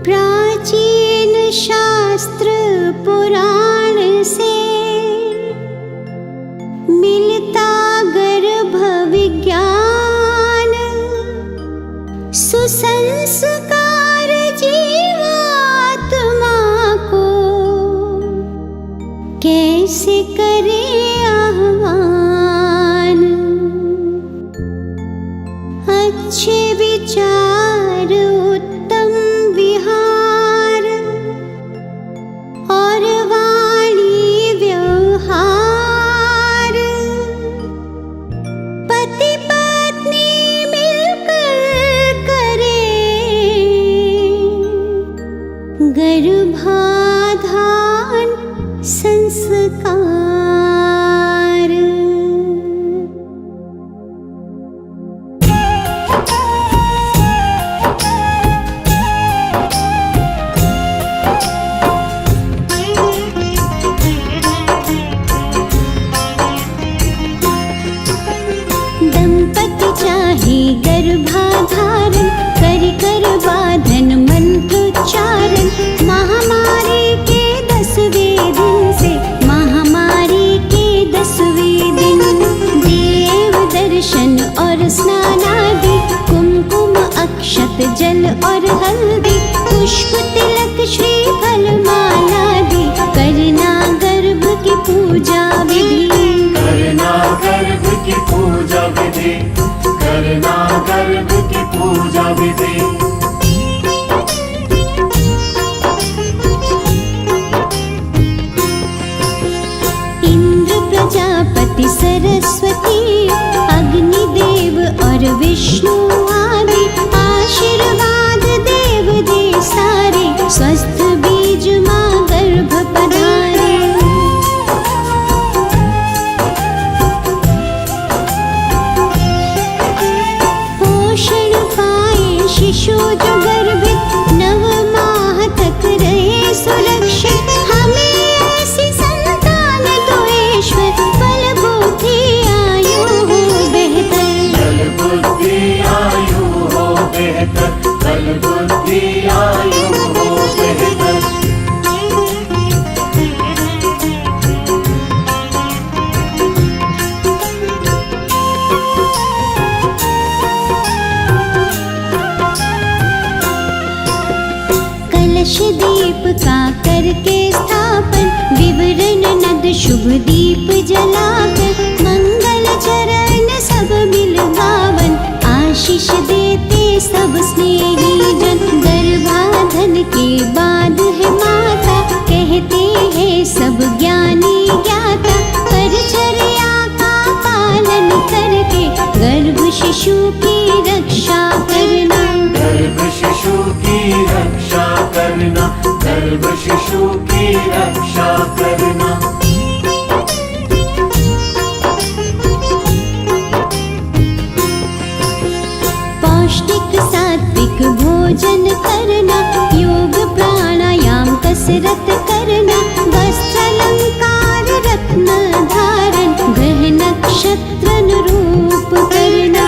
प्राचीन शास्त्र पुराण से मिलता गर्भ विज्ञान, सुसंस्कार जीवात्मा को कैसे करे आह्वान। अच्छे विचार, उत्तम विहार और वाणी व्यवहार, पति पत्नी मिलकर करे गर्भाधान संस्कार। दंपति चाहे गर्भाधारण, कर कर बाधन मंत्रोच्चारण। महामारी के 10वें दिन से, महामारी के 10वें दिन देव दर्शन और स्नानादि, कुमकुम अक्षत जल और हल्दी, पुष्प तिलक श्रीफल मालादि, करना गर्भ की पूजा विधि, करना गर्भ की पूजा विधि, करना गर्भ की पूजा विधि। इंद्र प्रजापति सरस्वती, अग्निदेव और विष्णु आदि, आशीर्वाद देव दे सारे, स्वस्थ बीज माँ गर्भ पधारे। पोषण पाए शिशु जो गर्भित, 9 माह तक रहे सुरक्षित। हमें ऐसी संतान दो ईश्वर, बल बुद्धि आयु हो बेहतर, बल बुद्धि आयु हो बेहतर, बल बुद्धि आयु हो बेहतर। कलश दीप का करके स्थापन, विवरण नद शुभ दीप जलाकर, मंगल चरण सब मिल गावन, आशीष देते सब स्नेही जन। गर्भाधन के बाद है माता, कहते हैं सब ज्ञानी ज्ञाता, परिचर्या का पालन करके गर्भ शिशु की रक्षा करना, गर्भ शिशु की रक्षा करना, गर्भ शिशु की रक्षा करना। पौष्टिक सात्विक भोजन करना, योग प्राणायाम कसरत करना, वस्त्र अलंकार रत्न धारण, ग्रह नक्षत्र अनुरूप करना।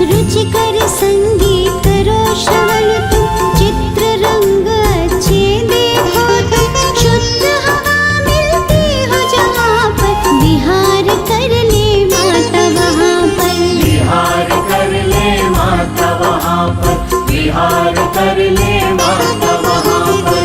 रुचिकर संगीत करो श्रवण तुम, चित्र रंग अच्छे देखो तुम, शुद्ध हवा मिलती हो जहाँ पर, विहार कर ले माता वहाँ पर, विहार कर ले माता वहाँ पर, विहार कर ले माता वहाँ पर।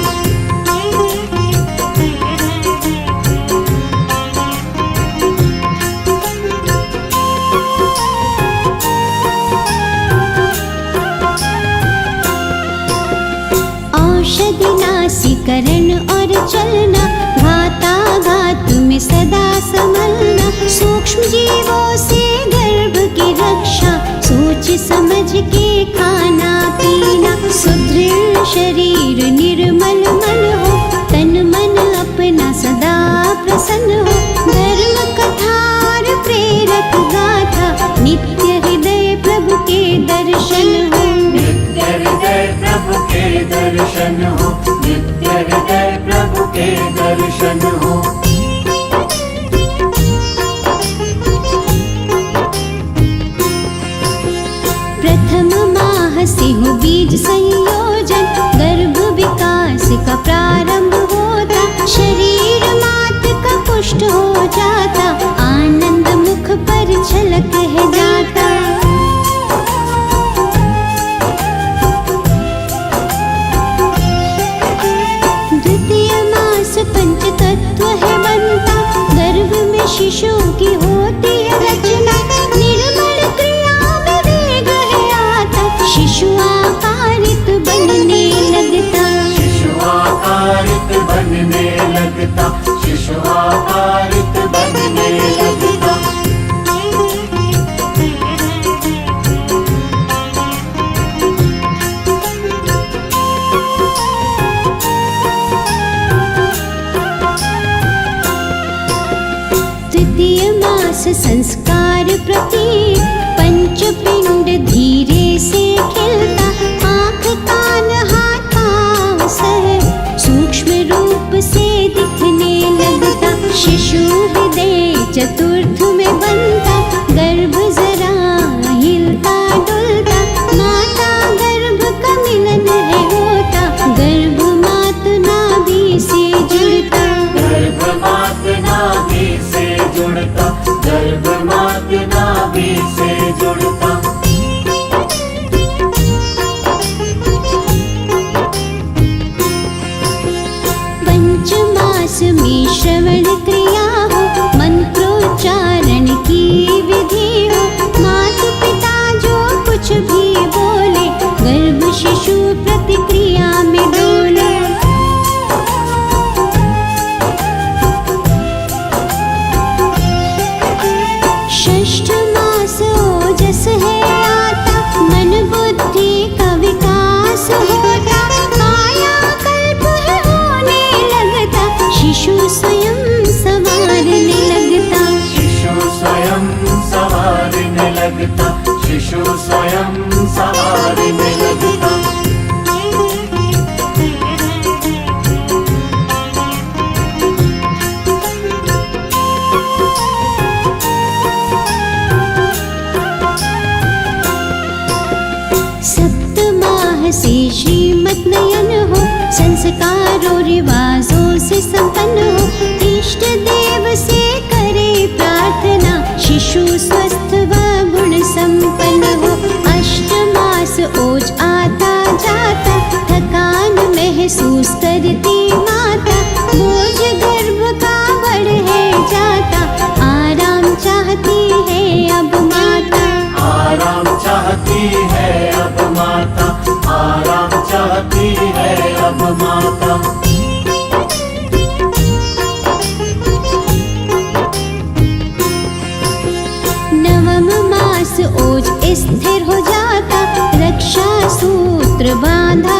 औषधि नासीकरण और चलना, घाता घात में सदा संभलना, सूक्ष्म जीवों से गर्भ की रक्षा, सोच समझ के खाना पीना, सुदृढ़ शरीर निर्मल मन हो, तन मन अपना सदा प्रसन्न हो, धर्म कथा और प्रेरक गाथा, नित्य हृदय प्रभु के दर्शन हो, नित्य हृदय प्रभु के दर्शन हो, नित्य हृदय प्रभु के दर्शन हो। से हो बीज संयोजन, गर्भ विकास का प्रारंभ होता, शरीर मात का पुष्ट हो जाता, आनंद मुख पर झलक है जाता। द्वितीय मास पंच तत्व है बनता, गर्भ में शिशु की होती है रचना, निर्मल क्रिया में वेग है आता, शिशु आकारित बनने लगता। शिशु आकारित बनने लगता, शिशु आकारित बनने लगता। तृतीय मास संस्कार प्रतीक, पंच पिंड धीरे से खिलता, आँख कान हाथ पाँव सह सूक्ष्म रूप से दिखने लगता, शिशु हृदय चतुर्थ में बनता, गर्भ जरा हिलता डुलता, माता गर्भ का मिलन है होता, गर्भ मात नाभि से जुड़ता। गर्भ मात नाभि से जुड़ता, गर्भ मात नाभि से जुड़ता। पंचमास में श्रवण क्रिया हो, मंत्रोच्चारण की विधि हो, माता पिता जो कुछ भी बोले, गर्भ शिशु प्रतिक्रिया में डोले। षष्ठ मास ओजस है आता, मन बुद्धि का विकास होता, काया कल्प है होने लगता, शिशु स्वयं संवारने लगता। शिशु स्वयं संवारने लगता, शिशु स्वयं संवारने लगता। सप्तमाह से श्रीमत नयन हो, संस्कारों रिवाजों से संपन्न हो, इष्ट देव से करे प्रार्थना, शिशु स्वस्थ व गुण संपन्न हो। अष्टमास ओज आता जाता, थकान महसूस करती माता, बोझ गर्भ का बढ़ है जाता, आराम चाहती है अब माता। आराम चाहती है अब माता, आराम चाहती है अब माता। नवम मास ओज स्थिर हो जाता, रक्षा सूत्र बांधा